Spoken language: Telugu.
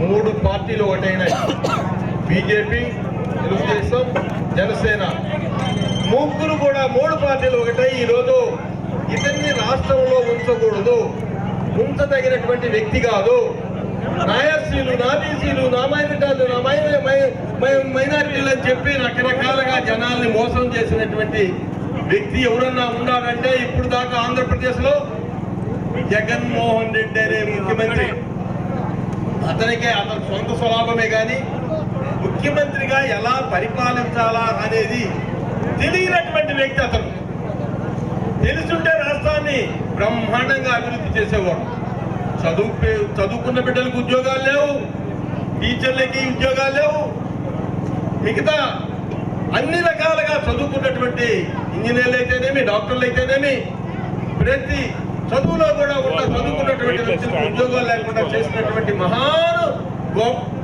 మూడు పార్టీలు ఒకటైనాయి. బీజేపీ, తెలుగుదేశం, జనసేన ముగ్గురు కూడా మూడు పార్టీలు ఒకటై ఈరోజు ఇతన్ని రాష్ట్రంలో ఉంచకూడదు, ఉంచదగినటువంటి వ్యక్తి కాదు, నా ఎస్సీలు, నా బీసీలు, నా మైనారిటీలు, నా మైనారిటీలు అని చెప్పి రకరకాలుగా జనాల్ని మోసం చేసినటువంటి వ్యక్తి ఎవరన్నా ఉన్నారంటే ఇప్పుడు దాకా ఆంధ్రప్రదేశ్ లో జగన్మోహన్ రెడ్డి అనే ముఖ్యమంత్రి. అతనికే అతని సొంత స్వభావమే కానీ ముఖ్యమంత్రిగా ఎలా పరిపాలించాలా అనేది తెలియనటువంటి వ్యక్తి అతను. తెలుసుంటే రాష్ట్రాన్ని బ్రహ్మాండంగా అభివృద్ధి చేసేవాడు. చదువుకున్న బిడ్డలకు ఉద్యోగాలు లేవు, టీచర్లకి ఉద్యోగాలు లేవు, మిగతా అన్ని రకాలుగా చదువుకున్నటువంటి ఇంజనీర్లు అయితేనేమి, డాక్టర్లు అయితేనేమి, ప్రతి చదువులో కూడా ఉన్న చదువుకున్నటువంటి ఉద్యోగాలు లేకుండా చేసినటువంటి మహాను గొప్ప